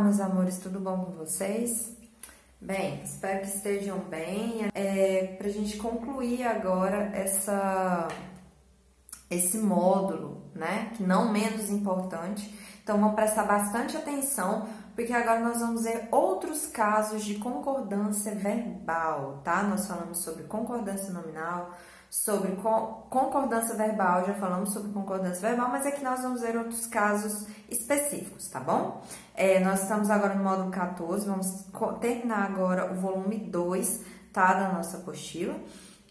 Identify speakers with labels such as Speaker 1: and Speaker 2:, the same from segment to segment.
Speaker 1: meus amores, tudo bom com vocês? Bem, espero que estejam bem. Pra gente concluir agora esse módulo, né? Que não menos importante. Então, vamos prestar bastante atenção, porque agora nós vamos ver outros casos de concordância verbal, tá? Nós falamos sobre concordância nominal, sobre concordância verbal, já falamos sobre concordância verbal, mas aqui nós vamos ver outros casos específicos, tá bom? Nós estamos agora no módulo 14, vamos terminar agora o volume 2, tá? Da nossa apostila.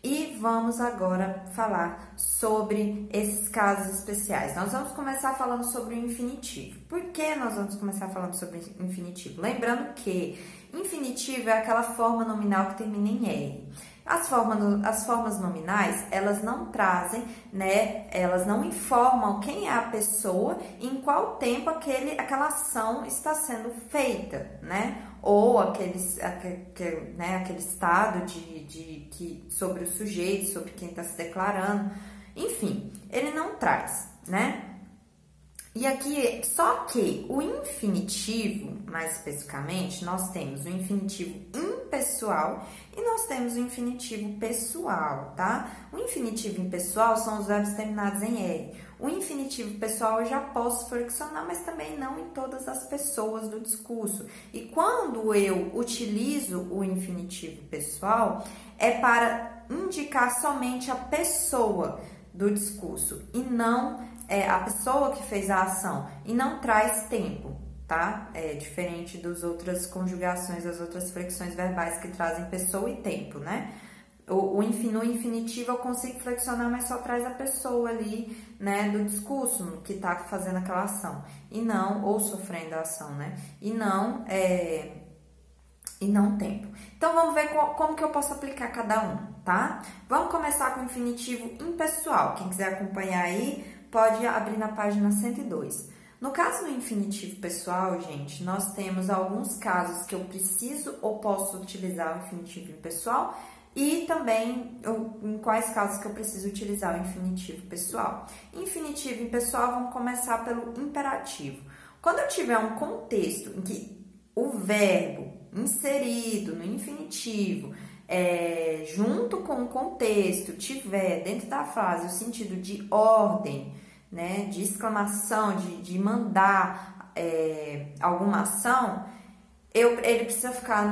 Speaker 1: E vamos agora falar sobre esses casos especiais. Nós vamos começar falando sobre o infinitivo. Por que nós vamos começar falando sobre o infinitivo? Lembrando que infinitivo é aquela forma nominal que termina em R. As formas nominais, elas não trazem, né? Elas não informam quem é a pessoa e em qual tempo aquela ação está sendo feita, né? Ou aquele estado sobre o sujeito, sobre quem está se declarando, enfim, ele não traz, né? E aqui, só que o infinitivo, mais especificamente, nós temos o infinitivo impessoal e nós temos o infinitivo pessoal, tá? O infinitivo impessoal são os verbos terminados em R. O infinitivo pessoal eu já posso flexionar, mas também não em todas as pessoas do discurso. E quando eu utilizo o infinitivo pessoal, é para indicar somente a pessoa do discurso e não a pessoa que fez a ação, e não traz tempo, tá? É diferente das outras conjugações, das outras flexões verbais que trazem pessoa e tempo, né? No infinitivo eu consigo flexionar, mas só traz a pessoa ali, né, do discurso que tá fazendo aquela ação, e não, ou sofrendo a ação, né? E não tempo. Então, vamos ver como que eu posso aplicar cada um, tá? Vamos começar com o infinitivo impessoal. Quem quiser acompanhar aí, pode abrir na página 102. No caso do infinitivo pessoal, gente, nós temos alguns casos que eu preciso ou posso utilizar o infinitivo impessoal e também em quais casos que eu preciso utilizar o infinitivo pessoal. Infinitivo impessoal, vamos começar pelo imperativo. Quando eu tiver um contexto em que o verbo inserido no infinitivo, junto com o contexto, tiver dentro da frase o sentido de ordem, né, de exclamação, de mandar alguma ação, ele precisa ficar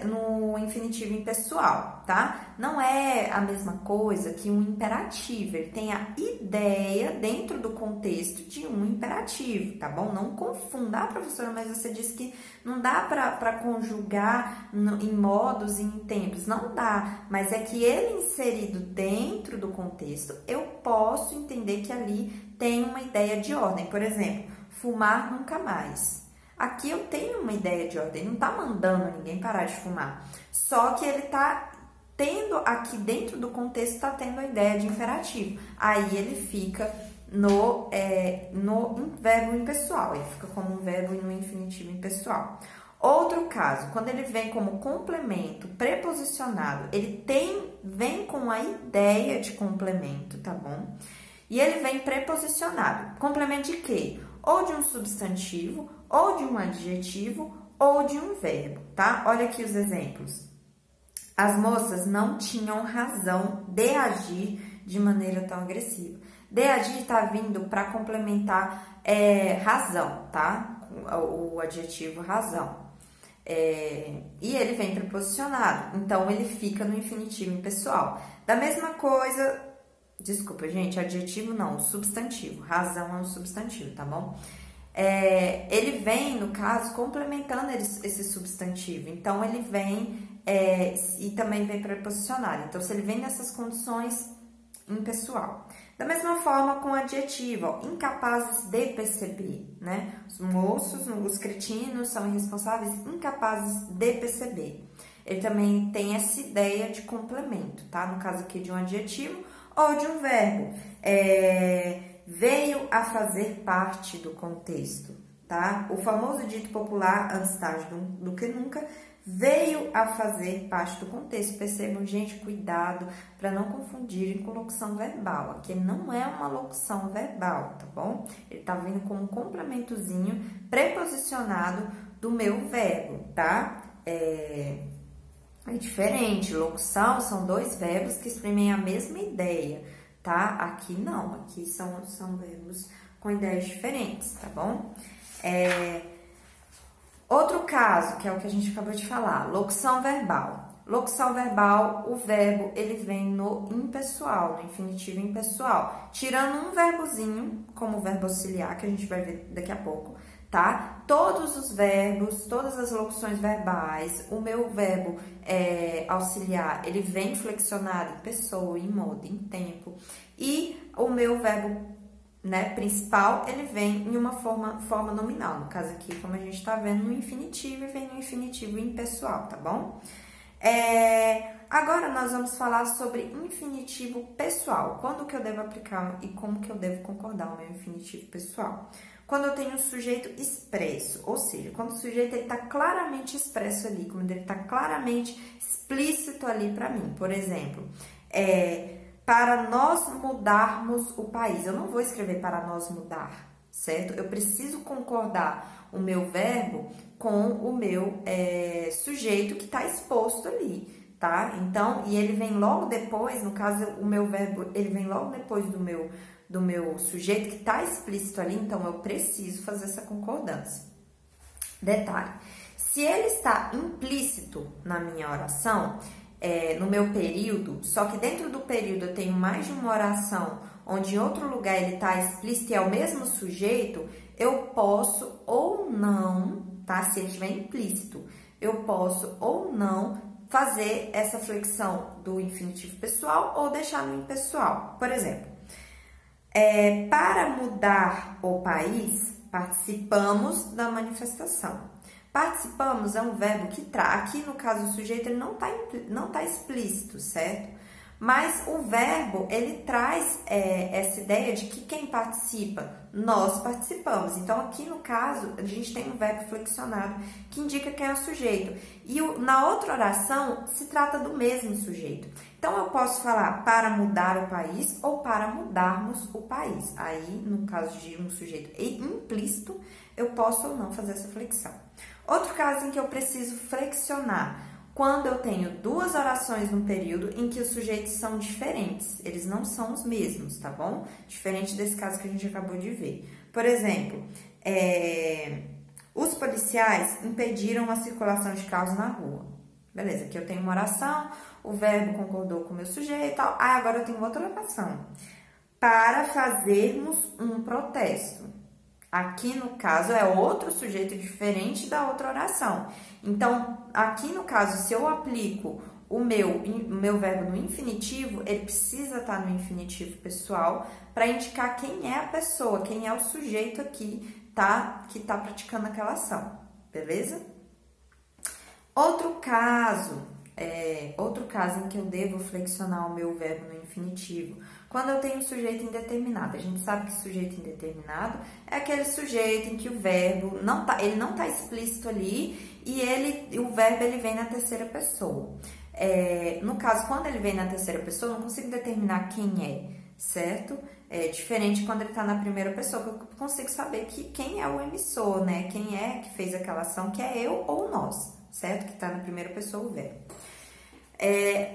Speaker 1: no infinitivo impessoal, tá? Não é a mesma coisa que um imperativo, ele tem a ideia dentro do contexto de um imperativo, tá bom? Não confunda, professora, mas você disse que não dá para conjugar em modos e em tempos, não dá, mas é que ele inserido dentro do contexto, eu posso entender que ali tem uma ideia de ordem, por exemplo, fumar nunca mais. Aqui eu tenho uma ideia de ordem, não tá mandando ninguém parar de fumar. Só que ele tá tendo, aqui dentro do contexto, tá tendo a ideia de imperativo. Aí ele fica no verbo impessoal, ele fica como um verbo no infinitivo impessoal. Outro caso, quando ele vem como complemento preposicionado, ele vem com a ideia de complemento, tá bom? E ele vem preposicionado. Complemento de quê? Ou de um substantivo, ou de um adjetivo, ou de um verbo, tá? Olha aqui os exemplos. As moças não tinham razão de agir de maneira tão agressiva. De agir tá vindo para complementar razão, tá? O adjetivo razão. E ele vem preposicionado, então ele fica no infinitivo impessoal. Da mesma coisa, desculpa, gente, adjetivo não, o substantivo. Razão é um substantivo, tá bom? Ele vem, no caso, complementando esse substantivo. Então, ele vem e também vem preposicionado. Então, se ele vem nessas condições, impessoal. Da mesma forma com o adjetivo, ó, incapazes de perceber, né? Os moços, os cretinos são irresponsáveis, incapazes de perceber. Ele também tem essa ideia de complemento, tá? No caso aqui de um adjetivo ou de um verbo. Veio a fazer parte do contexto, tá? O famoso dito popular, antes tarde do que nunca, veio a fazer parte do contexto. Percebam, gente, cuidado para não confundirem com locução verbal. Aqui não é uma locução verbal, tá bom? Ele tá vindo com um complementozinho preposicionado do meu verbo, tá? É diferente. Locução são dois verbos que exprimem a mesma ideia, tá? Aqui não, aqui são verbos com ideias diferentes, tá bom? Outro caso, que é o que a gente acabou de falar, locução verbal. Locução verbal, o verbo, ele vem no impessoal, no infinitivo impessoal. Tirando um verbozinho, como o verbo auxiliar, que a gente vai ver daqui a pouco, tá? Todos os verbos, todas as locuções verbais, o meu verbo auxiliar, ele vem flexionado em pessoa, em modo, em tempo. E o meu verbo, né, principal, ele vem em uma forma nominal. No caso aqui, como a gente tá vendo, no infinitivo, e vem no infinitivo impessoal, tá bom? Agora nós vamos falar sobre infinitivo pessoal. Quando que eu devo aplicar e como que eu devo concordar o meu infinitivo pessoal? Quando eu tenho um sujeito expresso, ou seja, quando o sujeito está claramente expresso ali, quando ele está claramente explícito ali para mim. Por exemplo, para nós mudarmos o país. Eu não vou escrever para nós mudar, certo? Eu preciso concordar o meu verbo com o meu sujeito que está exposto ali, tá? Então, e ele vem logo depois, no caso, o meu verbo, ele vem logo depois do meu sujeito que está explícito ali, então eu preciso fazer essa concordância. Detalhe, se ele está implícito na minha oração, no meu período, só que dentro do período eu tenho mais de uma oração, onde em outro lugar ele está explícito e é o mesmo sujeito, eu posso ou não, tá? Se ele estiver implícito, eu posso ou não fazer essa flexão do infinitivo pessoal ou deixar no impessoal. Por exemplo, para mudar o país, participamos da manifestação. Participamos é um verbo que traz, aqui no caso o sujeito ele não tá explícito, certo? Mas o verbo, ele traz essa ideia de que quem participa, nós participamos. Então, aqui no caso, a gente tem um verbo flexionado que indica quem é o sujeito. E na outra oração, se trata do mesmo sujeito. Então, eu posso falar para mudar o país ou para mudarmos o país. Aí, no caso de um sujeito implícito, eu posso ou não fazer essa flexão. Outro caso em que eu preciso flexionar, quando eu tenho duas orações no período em que os sujeitos são diferentes, eles não são os mesmos, tá bom? Diferente desse caso que a gente acabou de ver. Por exemplo, os policiais impediram a circulação de carros na rua. Beleza, aqui eu tenho uma oração, o verbo concordou com o meu sujeito e tal. Agora eu tenho outra oração. Para fazermos um protesto. Aqui, no caso, é outro sujeito diferente da outra oração. Então, aqui no caso, se eu aplico o meu verbo no infinitivo, ele precisa estar no infinitivo pessoal para indicar quem é a pessoa, quem é o sujeito aqui, tá? Que tá praticando aquela ação, beleza? Outro caso em que eu devo flexionar o meu verbo no infinitivo, quando eu tenho um sujeito indeterminado. A gente sabe que sujeito indeterminado é aquele sujeito em que o verbo não tá explícito ali e o verbo ele vem na terceira pessoa. No caso, quando ele vem na terceira pessoa, eu não consigo determinar quem é, certo? É diferente quando ele está na primeira pessoa, que eu consigo saber quem é o emissor, né? Quem é que fez aquela ação, que é eu ou nós, certo? Que está na primeira pessoa o verbo.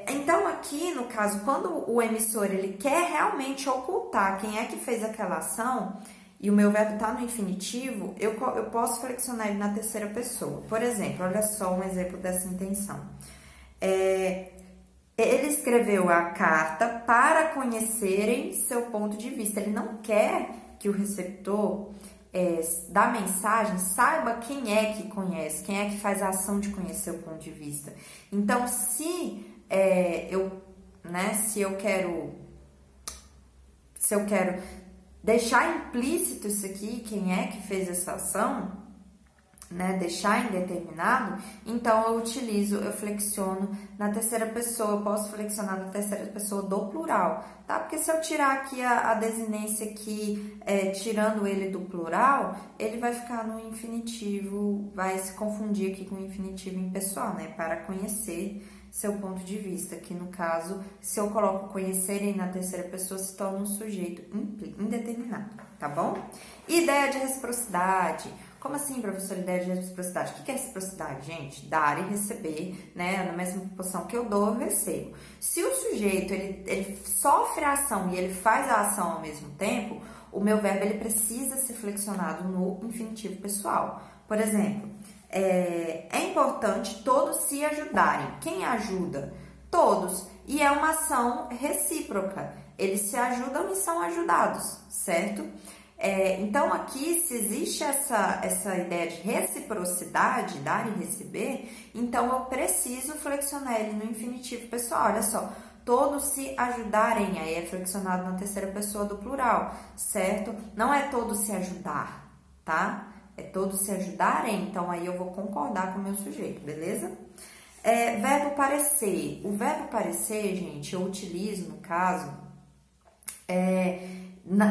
Speaker 1: Então, aqui, no caso, quando o emissor ele quer realmente ocultar quem é que fez aquela ação e o meu verbo está no infinitivo, eu posso flexionar ele na terceira pessoa. Por exemplo, olha só um exemplo dessa intenção. Ele escreveu a carta para conhecerem seu ponto de vista. Ele não quer que o receptor da mensagem saiba quem é que conhece, quem é que faz a ação de conhecer o ponto de vista. Então, se eu quero deixar implícito isso aqui, quem é que fez essa ação, né, deixar indeterminado, então eu flexiono na terceira pessoa, eu posso flexionar na terceira pessoa do plural, tá? Porque se eu tirar aqui a desinência aqui, tirando ele do plural, ele vai ficar no infinitivo, vai se confundir aqui com o infinitivo impessoal, né? Para conhecer seu ponto de vista, que no caso, se eu coloco conhecerem na terceira pessoa, se torna um sujeito indeterminado, tá bom? Ideia de reciprocidade. Como assim, professor, ideia de reciprocidade? O que é reciprocidade, gente? Dar e receber, né? Na mesma proporção que eu dou, eu recebo. Se o sujeito, ele sofre a ação e ele faz a ação ao mesmo tempo, o meu verbo, ele precisa ser flexionado no infinitivo pessoal. Por exemplo, é importante todos se ajudarem. Quem ajuda? Todos. E é uma ação recíproca. Eles se ajudam e são ajudados, certo? Então, aqui, se existe essa ideia de reciprocidade, dar e receber, então eu preciso flexionar ele no infinitivo pessoal. Olha só, todos se ajudarem, aí é flexionado na terceira pessoa do plural, certo? Não é todos se ajudar, tá? É todos se ajudarem, então aí eu vou concordar com o meu sujeito, beleza? Verbo parecer. O verbo parecer, gente, eu utilizo, no caso,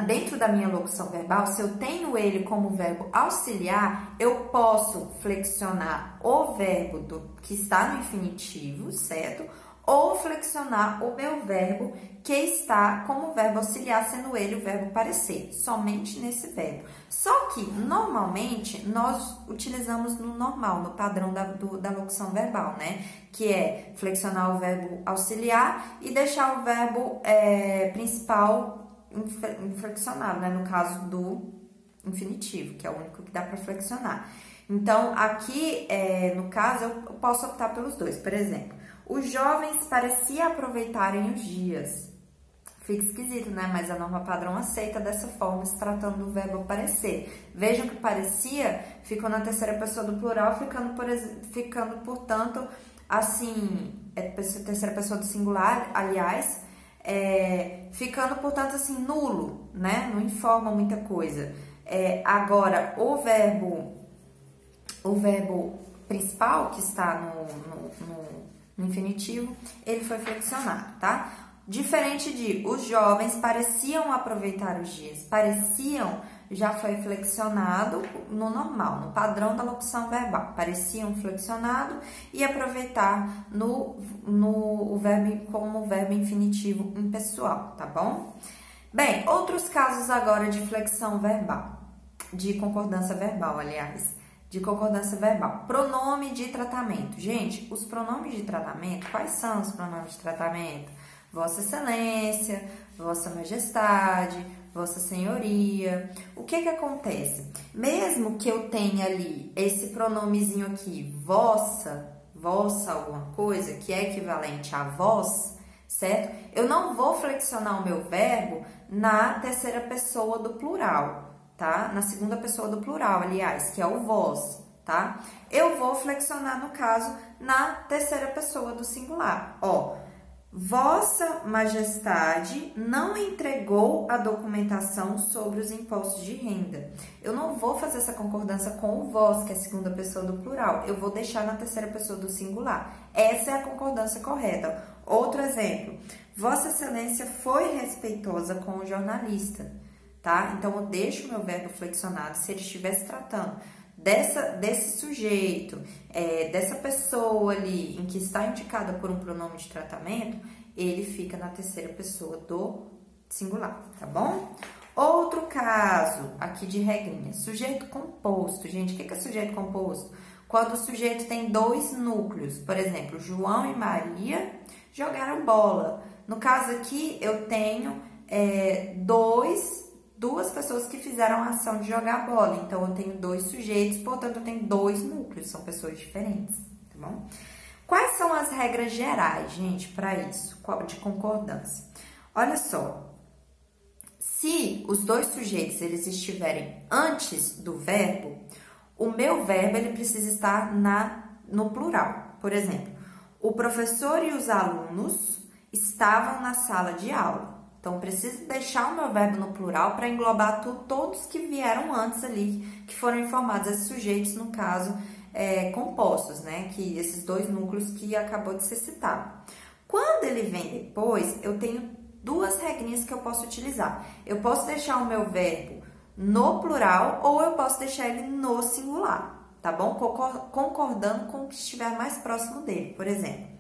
Speaker 1: dentro da minha locução verbal, se eu tenho ele como verbo auxiliar, eu posso flexionar o verbo que está no infinitivo, certo? Ou flexionar o meu verbo que está como verbo auxiliar, sendo ele o verbo parecer, somente nesse verbo. Só que, normalmente, nós utilizamos no normal, no padrão da locução verbal, né? Que é flexionar o verbo auxiliar e deixar o verbo principal inflexionado, né? No caso do infinitivo, que é o único que dá para flexionar. Então, aqui, no caso, eu posso optar pelos dois. Por exemplo, os jovens pareciam aproveitarem os dias. Fica esquisito, né? Mas a norma padrão aceita dessa forma, se tratando do verbo parecer. Vejam que parecia ficou na terceira pessoa do plural, ficando portanto, assim, terceira pessoa do singular, aliás, ficando, portanto, assim, nulo, né? Não informa muita coisa. Agora, o verbo principal, que está no infinitivo, ele foi flexionado, tá? Diferente de os jovens pareciam aproveitar os dias. Pareciam já foi flexionado no normal, no padrão da locução verbal. Pareciam flexionado e aproveitar o verbo como verbo infinitivo impessoal, tá bom? Bem, outros casos agora de flexão verbal, de concordância verbal, aliás. De concordância verbal. Pronome de tratamento. Gente, os pronomes de tratamento, quais são os pronomes de tratamento? Vossa Excelência, Vossa Majestade, Vossa Senhoria. O que acontece? Mesmo que eu tenha ali esse pronomezinho aqui, vossa alguma coisa, que é equivalente a vós, certo? Eu não vou flexionar o meu verbo na terceira pessoa do plural, tá? Na segunda pessoa do plural, aliás, que é o vós, tá? Eu vou flexionar, no caso, na terceira pessoa do singular. Ó, Vossa Majestade não entregou a documentação sobre os impostos de renda. Eu não vou fazer essa concordância com o vós, que é a segunda pessoa do plural. Eu vou deixar na terceira pessoa do singular. Essa é a concordância correta. Outro exemplo. Vossa Excelência foi respeitosa com o jornalista. Tá? Então, eu deixo o meu verbo flexionado se ele estivesse tratando desse sujeito, dessa pessoa ali em que está indicada por um pronome de tratamento, ele fica na terceira pessoa do singular, tá bom? Outro caso aqui de regrinha, sujeito composto. Gente, o que é sujeito composto? Quando o sujeito tem dois núcleos, por exemplo, João e Maria jogaram bola. No caso aqui, eu tenho duas pessoas que fizeram a ação de jogar bola. Então, eu tenho dois sujeitos, portanto, eu tenho dois núcleos, são pessoas diferentes, tá bom? Quais são as regras gerais, gente, para isso, de concordância? Olha só, se os dois sujeitos, eles estiverem antes do verbo, o meu verbo, ele precisa estar no plural. Por exemplo, o professor e os alunos estavam na sala de aula. Então, preciso deixar o meu verbo no plural para englobar todos que vieram antes ali, que foram informados, esses sujeitos, no caso, compostos, né? Que esses dois núcleos que acabou de ser citado. Quando ele vem depois, eu tenho duas regrinhas que eu posso utilizar. Eu posso deixar o meu verbo no plural ou eu posso deixar ele no singular, tá bom? Concordando com o que estiver mais próximo dele. Por exemplo,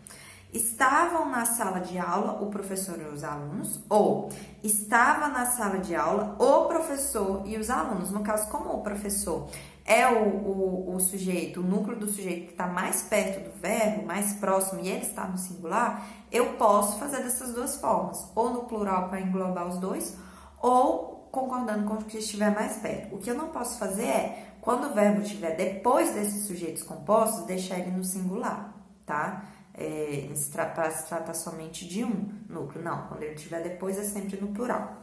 Speaker 1: estavam na sala de aula o professor e os alunos, ou estava na sala de aula o professor e os alunos. No caso, como o professor é o sujeito, o núcleo do sujeito que está mais perto do verbo, mais próximo, e ele está no singular, eu posso fazer dessas duas formas, ou no plural para englobar os dois, ou concordando com o que estiver mais perto. O que eu não posso fazer é, quando o verbo estiver depois desses sujeitos compostos, deixar ele no singular, tá? Se trata somente de um núcleo. Não, quando ele estiver depois é sempre no plural.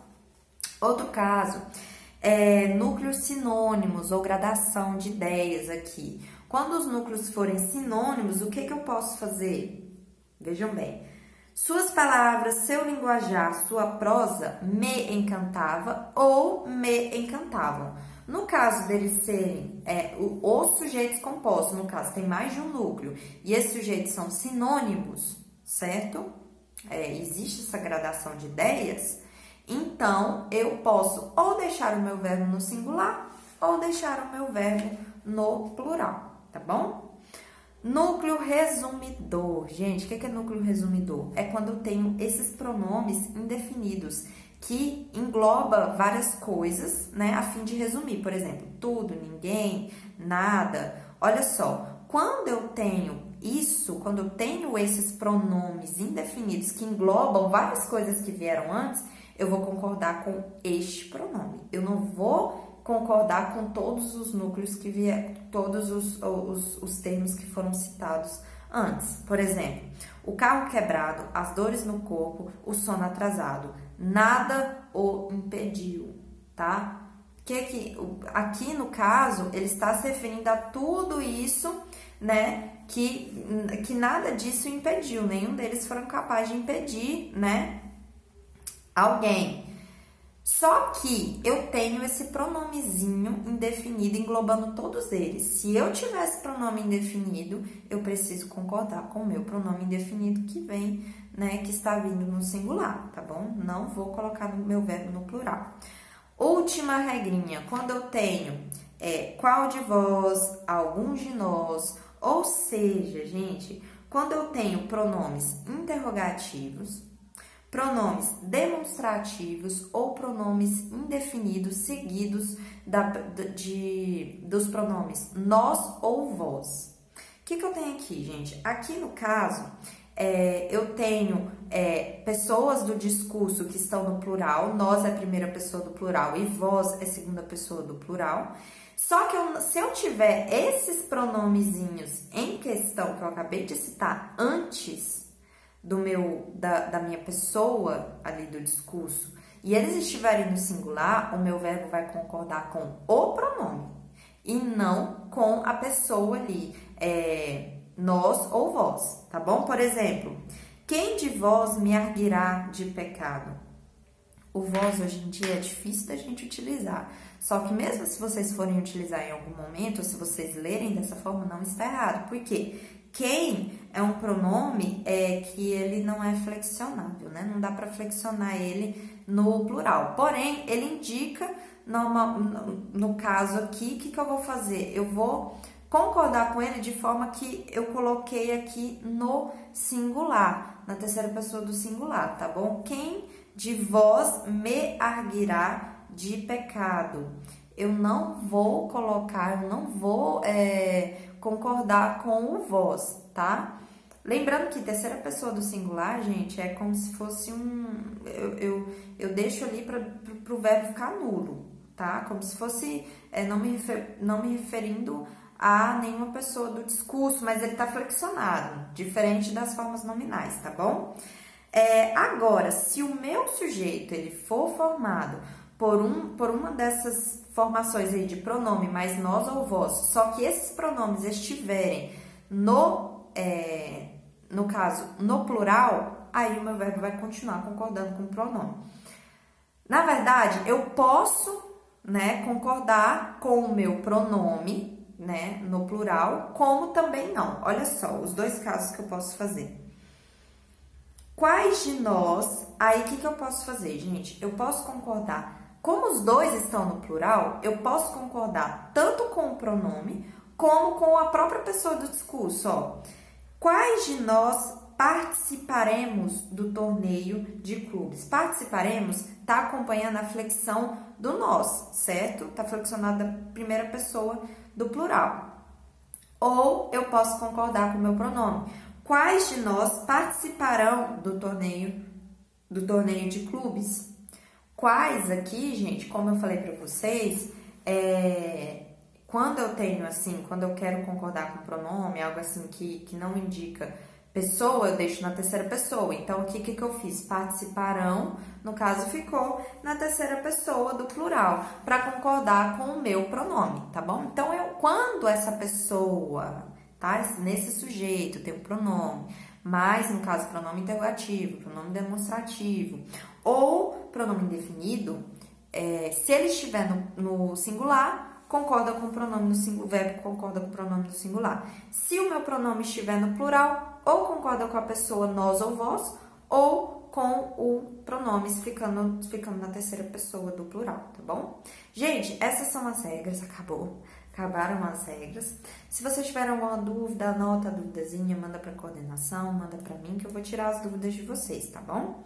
Speaker 1: Outro caso núcleos sinônimos ou gradação de ideias aqui. Quando os núcleos forem sinônimos, o que eu posso fazer? Vejam bem. Suas palavras, seu linguajar, sua prosa me encantava ou me encantavam. No caso deles serem os sujeitos compostos, no caso tem mais de um núcleo, e esses sujeitos são sinônimos, certo? Existe essa gradação de ideias, então eu posso ou deixar o meu verbo no singular ou deixar o meu verbo no plural, tá bom? Núcleo resumidor. Gente, o que é núcleo resumidor? É quando eu tenho esses pronomes indefinidos, que engloba várias coisas, né, a fim de resumir. Por exemplo, tudo, ninguém, nada. Olha só, quando eu tenho isso, quando eu tenho esses pronomes indefinidos que englobam várias coisas que vieram antes, eu vou concordar com este pronome. Eu não vou concordar com todos os núcleos que vieram, todos os termos que foram citados antes. Por exemplo, o carro quebrado, as dores no corpo, o sono atrasado. Nada o impediu, tá? Aqui no caso, ele está se referindo a tudo isso, né? Que nada disso impediu, nenhum deles foram capazes de impedir, né? Alguém. Só que eu tenho esse pronomezinho indefinido englobando todos eles. Se eu tivesse pronome indefinido, eu preciso concordar com o meu pronome indefinido que vem, né, que está vindo no singular, tá bom? Não vou colocar no meu verbo no plural. Última regrinha, quando eu tenho qual de vós, alguns de nós, ou seja, gente, quando eu tenho pronomes interrogativos, pronomes demonstrativos ou pronomes indefinidos seguidos dos pronomes nós ou vós. O que eu tenho aqui, gente? Aqui no caso, eu tenho pessoas do discurso que estão no plural, nós é a primeira pessoa do plural e vós é a segunda pessoa do plural. Só que se eu tiver esses pronomezinhos em questão que eu acabei de citar antes da minha pessoa ali do discurso, e eles estiverem no singular, o meu verbo vai concordar com o pronome e não com a pessoa ali, nós ou vós, tá bom? Por exemplo, quem de vós me arguirá de pecado? O vós hoje em dia é difícil da gente utilizar, só que mesmo se vocês forem utilizar em algum momento, ou se vocês lerem dessa forma, não está errado, porque quem é um pronome que ele não é flexionável, né? Não dá para flexionar ele no plural. Porém, ele indica, no caso aqui, o que eu vou fazer? Eu vou concordar com ele de forma que eu coloquei aqui no singular, na terceira pessoa do singular, tá bom? Quem de vós me arguirá de pecado? Eu não vou colocar, eu não vou concordar com o vós, tá? Lembrando que terceira pessoa do singular, gente, é como se fosse eu deixo ali para o verbo ficar nulo, tá? Como se fosse, não me referindo a nenhuma pessoa do discurso, mas ele tá flexionado, diferente das formas nominais, tá bom? Agora, se o meu sujeito, ele for formado por uma dessas formações aí de pronome mais nós ou vós, só que esses pronomes estiverem no caso, no plural, aí o meu verbo vai continuar concordando com o pronome. Na verdade, eu posso, né, concordar com o meu pronome, né, no plural, como também não. Olha só, os dois casos que eu posso fazer. Quais de nós, aí o que eu posso fazer, gente? Eu posso concordar. Como os dois estão no plural, eu posso concordar tanto com o pronome como com a própria pessoa do discurso, ó. Quais de nós participaremos do torneio de clubes? Participaremos tá acompanhando a flexão do nós, certo? Tá flexionado da primeira pessoa do plural. Ou eu posso concordar com o meu pronome. Quais de nós participarão do torneio de clubes? Quais aqui, gente, como eu falei para vocês, quando eu tenho assim, quando eu quero concordar com o pronome, algo assim que não indica pessoa, eu deixo na terceira pessoa. Então, aqui, o que eu fiz? Participarão, no caso, ficou na terceira pessoa do plural, para concordar com o meu pronome, tá bom? Então, quando essa pessoa, tá? Nesse sujeito tem um pronome, mas, no caso, pronome interrogativo, pronome demonstrativo, ou pronome indefinido, se ele estiver no singular, concorda com o pronome no singular, o verbo concorda com o pronome no singular. Se o meu pronome estiver no plural, ou concorda com a pessoa nós ou vós, ou com o pronome ficando na terceira pessoa do plural, tá bom? Gente, essas são as regras, acabaram as regras. Se vocês tiverem alguma dúvida, anota a duvidazinha, manda pra coordenação, manda pra mim, que eu vou tirar as dúvidas de vocês, tá bom?